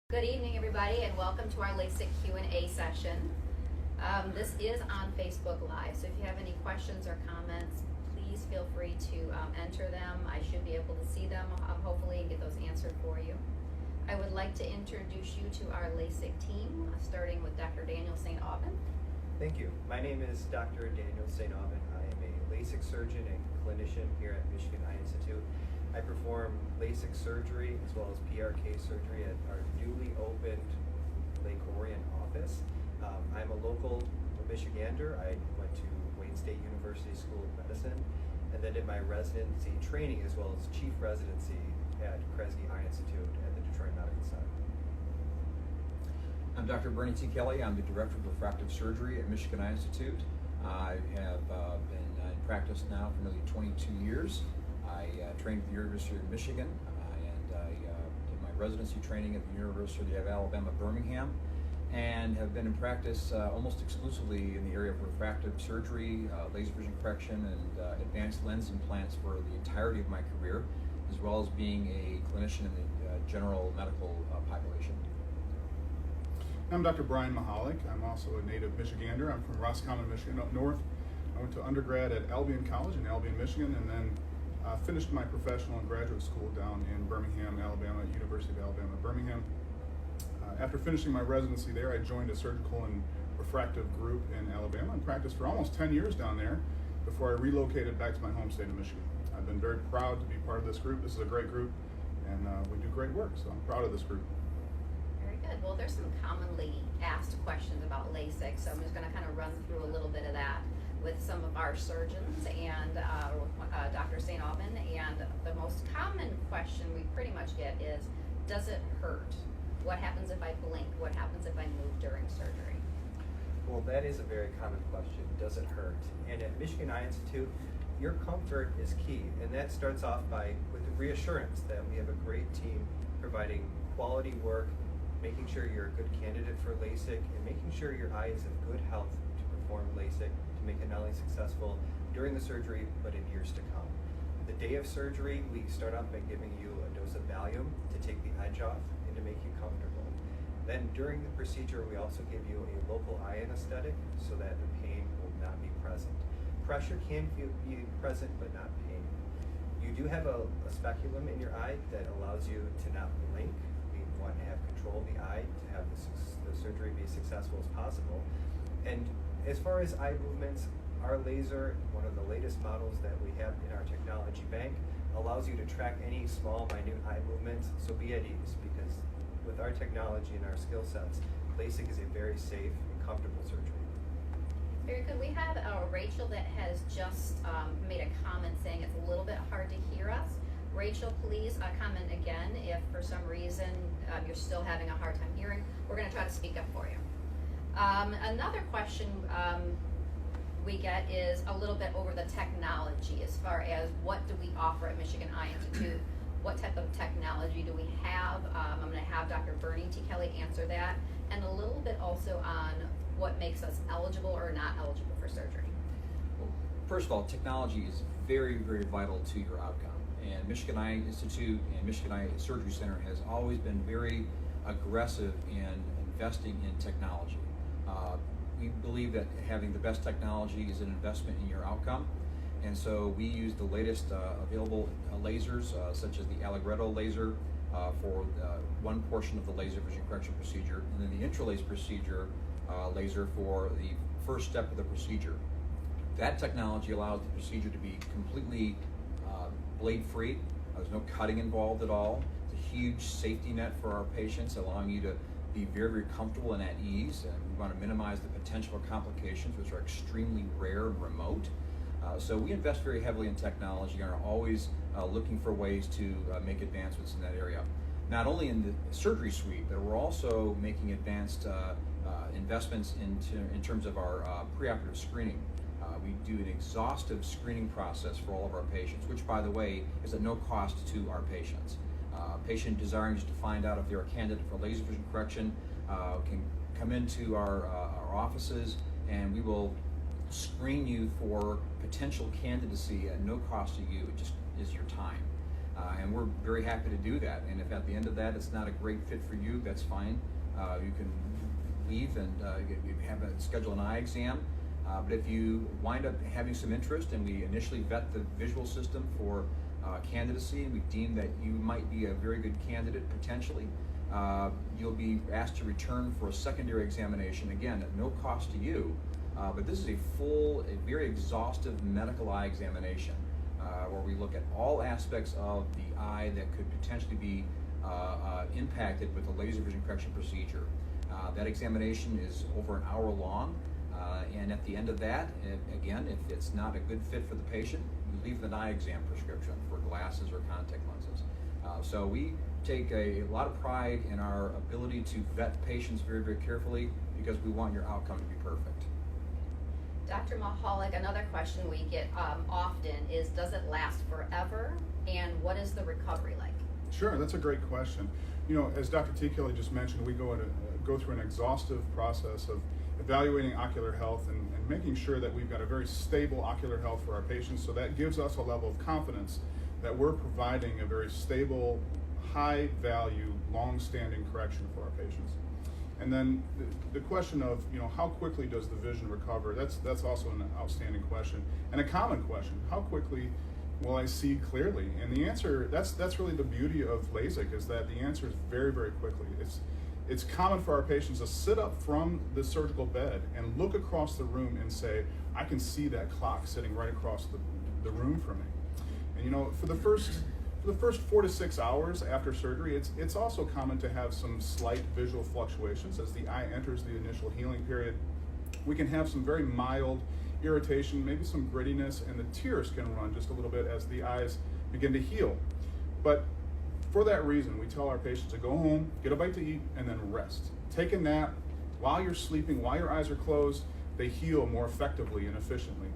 Good evening, everybody, and welcome to our LASIK Q&A session. This is on Facebook Live, so if you have any questions or comments, please feel free to enter them. I should be able to see them, hopefully, and get those answered for you. I would like to introduce you to our LASIK team, starting with Dr. Daniel St. Aubin. Thank you. My name is Dr. Daniel St. Aubin. I am a LASIK surgeon and clinician here at Michigan Eye Institute. I perform LASIK surgery as well as PRK surgery at our newly opened Lake Orion office. I'm a local Michigander. I went to Wayne State University School of Medicine and then did my residency training as well as chief residency at Kresge Eye Institute at the Detroit Medical Center. I'm Dr. Bernie T. Kelly. I'm the Director of Refractive Surgery at Michigan Eye Institute. I have been in practice now for nearly 22 years. I trained at the University of Michigan, and I did my residency training at the University of Alabama, Birmingham, and have been in practice almost exclusively in the area of refractive surgery, laser vision correction, and advanced lens implants for the entirety of my career, as well as being a clinician in the general medical population. I'm Dr. Brian Mahalik. I'm also a native Michigander. I'm from Roscommon, Michigan, up north. I went to undergrad at Albion College in Albion, Michigan, and then finished my professional and graduate school down in Birmingham, Alabama, at University of Alabama, Birmingham. After finishing my residency there, I joined a surgical and refractive group in Alabama and practiced for almost 10 years down there before I relocated back to my home state of Michigan. I've been very proud to be part of this group. This is a great group, and we do great work, so I'm proud of this group. Very good. Well, there's some commonly asked questions about LASIK, so I'm just going to kind of run through a little bit of that with some of our surgeons and Dr. St. Aubin. And the most common question we pretty much get is, does it hurt? What happens if I blink? What happens if I move during surgery? Well, that is a very common question. Does it hurt? And at Michigan Eye Institute, your comfort is key, and that starts off with the reassurance that we have a great team providing quality work, making sure you're a good candidate for LASIK, and making sure your eye is in good health to perform LASIK, to make it not only successful during the surgery, but in years to come. The day of surgery, we start off by giving you a dose of Valium to take the edge off and to make you comfortable. Then during the procedure, we also give you a local eye anesthetic so that the pain will not be present. Pressure can be present, but not pain. You do have a speculum in your eye that allows you to not blink. We want to have control of the eye to have the surgery be as successful as possible. And as far as eye movements, our laser, one of the latest models that we have in our technology bank, allows you to track any small, minute eye movements, so be at ease, because with our technology and our skill sets, LASIK is a very safe and comfortable surgery. Very good. We have Rachel that has just made a comment saying it's a little bit hard to hear us. Rachel, please comment again if for some reason you're still having a hard time hearing. We're going to try to speak up for you. Another question we get is a little bit over the technology as far as what do we offer at Michigan Eye Institute? What type of technology do we have? I'm going to have Dr. Bernie T. Kelly answer that, and a little bit also on what makes us eligible or not eligible for surgery. Well, first of all, technology is very, very vital to your outcome. And Michigan Eye Institute and Michigan Eye Surgery Center has always been very aggressive in investing in technology. We believe that having the best technology is an investment in your outcome, and so we use the latest available lasers, such as the Allegretto laser for one portion of the laser vision correction procedure, and then the intralaser procedure laser for the first step of the procedure. That technology allows the procedure to be completely blade-free. There's no cutting involved at all. It's a huge safety net for our patients, allowing you to be very, very comfortable and at ease. And we want to minimize the potential complications, which are extremely rare and remote. So we invest very heavily in technology and are always looking for ways to make advancements in that area. Not only in the surgery suite, but we're also making advanced investments in terms of our preoperative screening. We do an exhaustive screening process for all of our patients, which, by the way, is at no cost to our patients. Patient desiring just to find out if they're a candidate for laser vision correction can come into our offices, and we will screen you for potential candidacy at no cost to you. It just is your time. And we're very happy to do that. And if at the end of that it's not a great fit for you, that's fine. You can leave and schedule an eye exam. But if you wind up having some interest and we initially vet the visual system for candidacy and we deem that you might be a very good candidate potentially, you'll be asked to return for a secondary examination, again, at no cost to you. But this is a very exhaustive medical eye examination where we look at all aspects of the eye that could potentially be impacted with a laser vision correction procedure. That examination is over an hour long, and at the end of that, again, if it's not a good fit for the patient, you leave the eye exam prescription for glasses or contact lenses. So we take a lot of pride in our ability to vet patients very, very carefully because we want your outcome to be perfect. Dr. Mahalik, another question we get often is, does it last forever, and what is the recovery like? Sure, that's a great question. As Dr. T. Kelly just mentioned, we go through an exhaustive process of evaluating ocular health and making sure that we've got a very stable ocular health for our patients. So that gives us a level of confidence that we're providing a very stable, high value, long-standing correction for our patients. And then the question of, how quickly does the vision recover? That's also an outstanding question and a common question. How quickly will I see clearly? And the answer, that's really the beauty of LASIK, is that the answer is very, very quickly. It's common for our patients to sit up from the surgical bed and look across the room and say, I can see that clock sitting right across the room from me. And for the first 4 to 6 hours after surgery, it's also common to have some slight visual fluctuations as the eye enters the initial healing period. We can have some very mild irritation, maybe some grittiness, and the tears can run just a little bit as the eyes begin to heal. But for that reason, we tell our patients to go home, get a bite to eat, and then rest. Take a nap while you're sleeping, while your eyes are closed. They heal more effectively and efficiently.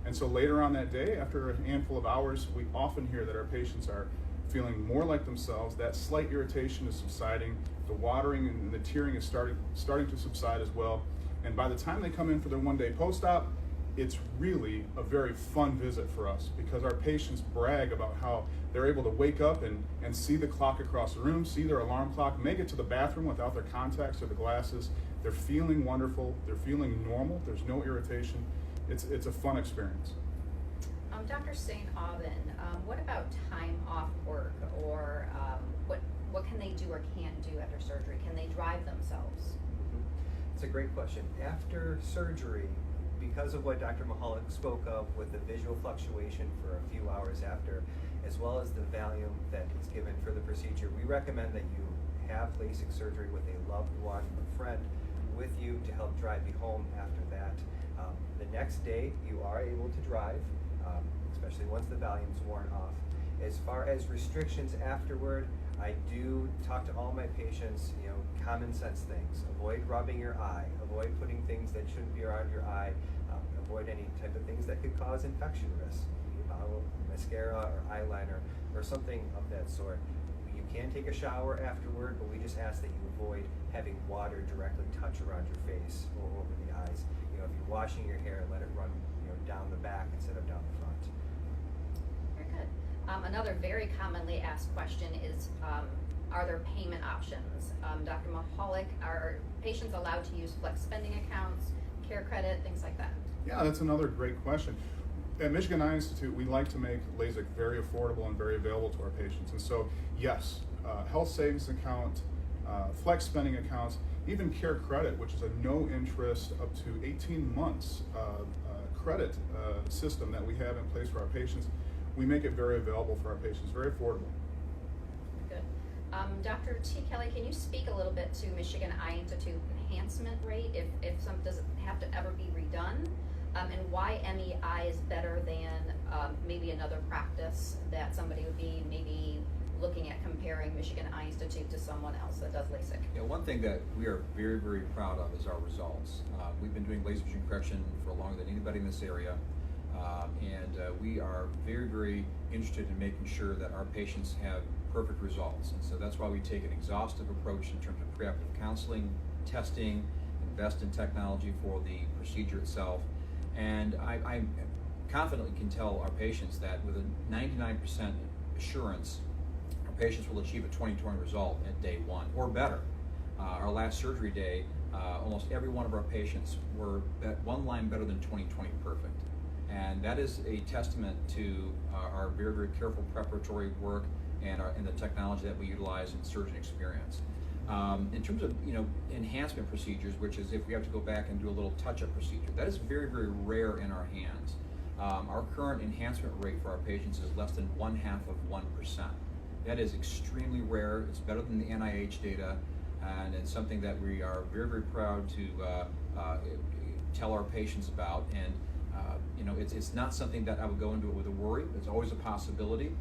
And so later on that day, after a handful of hours, we often hear that our patients are feeling more like themselves. That slight irritation is subsiding. The watering and the tearing is starting to subside as well. And by the time they come in for their one-day post-op, it's really a very fun visit for us because our patients brag about how they're able to wake up and see the clock across the room, see their alarm clock, make it to the bathroom without their contacts or the glasses. They're feeling wonderful. They're feeling normal. There's no irritation. It's a fun experience. Dr. St. Aubin, what about time off work, or what can they do or can't do after surgery? Can they drive themselves? It's a great question. After surgery, because of what Dr. Mahalik spoke of with the visual fluctuation for a few hours after, as well as the Valium that is given for the procedure, we recommend that you have LASIK surgery with a loved one, a friend, with you to help drive you home after that. The next day, you are able to drive, especially once the Valium's worn off. As far as restrictions afterward, I do talk to all my patients, common sense things. Avoid rubbing your eye, avoid putting things that shouldn't be around your eye, avoid any type of things that could cause infection risk, mascara or eyeliner or something of that sort. You can take a shower afterward, but we just ask that you avoid having water directly touch around your face or over the eyes. If you're washing your hair, let it run down the back instead of down the front. Very good. Another very commonly asked question is, are there payment options? Dr. Mahalik, are patients allowed to use flex spending accounts, care credit, things like that? Yeah, that's another great question. At Michigan Eye Institute, we like to make LASIK very affordable and very available to our patients. And so, yes, health savings account, flex spending accounts, even care credit, which is a no interest up to 18 months credit system that we have in place for our patients. We make it very available for our patients, very affordable. Good. Dr. T. Kelly, can you speak a little bit to Michigan Eye Institute enhancement rate, if some does it have to ever be redone, and why MEI is better than maybe another practice that somebody would be maybe looking at comparing Michigan Eye Institute to someone else that does LASIK? Yeah, one thing that we are very, very proud of is our results. We've been doing laser vision correction for longer than anybody in this area, and we are very, very interested in making sure that our patients have perfect results. And so that's why we take an exhaustive approach in terms of preoperative counseling, testing, invest in technology for the procedure itself. And I confidently can tell our patients that with a 99% assurance patients will achieve a 20/20 result at day 1 or better. Our last surgery day, almost every one of our patients were one line better than 20/20 perfect. And that is a testament to our very, very careful preparatory work and the technology that we utilize in surgeon experience. In terms of enhancement procedures, which is if we have to go back and do a little touch-up procedure, that is very, very rare in our hands. Our current enhancement rate for our patients is less than 0.5%. That is extremely rare. It's better than the NIH data, and it's something that we are very, very proud to tell our patients about. And it's not something that I would go into it with a worry. It's always a possibility.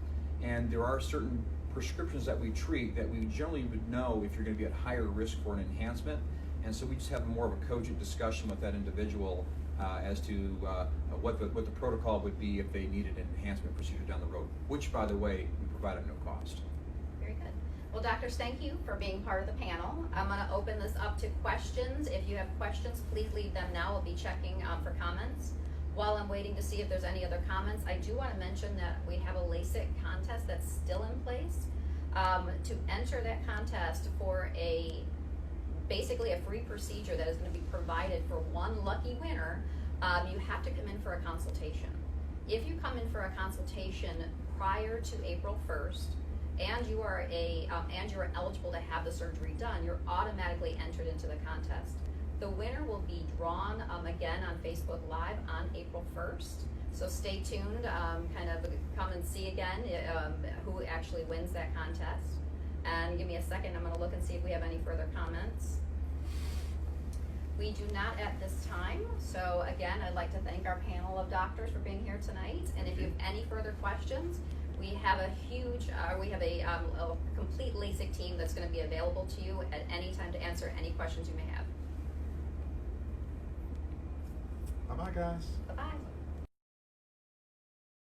And there are certain prescriptions that we treat that we generally would know if you're going to be at higher risk for an enhancement. And so we just have more of a cogent discussion with that individual as to what the protocol would be if they needed an enhancement procedure down the road, which, by the way, we provide at no cost. Very good. Well, doctors, thank you for being part of the panel. I'm going to open this up to questions. If you have questions, please leave them now. We'll be checking for comments. While I'm waiting to see if there's any other comments, I do want to mention that we have a LASIK contest that's still in place. To enter that contest for basically a free procedure that is going to be provided for one lucky winner, you have to come in for a consultation. If you come in for a consultation prior to April 1st, and you are eligible to have the surgery done, you're automatically entered into the contest. The winner will be drawn again on Facebook Live on April 1st. So stay tuned, kind of come and see again who actually wins that contest. And give me a second, I'm going to look and see if we have any further comments. We do not at this time. So again, I'd like to thank our panel of doctors for being here tonight. And if you have any further questions, we have a complete LASIK team that's going to be available to you at any time to answer any questions you may have. Bye-bye, guys. Bye-bye.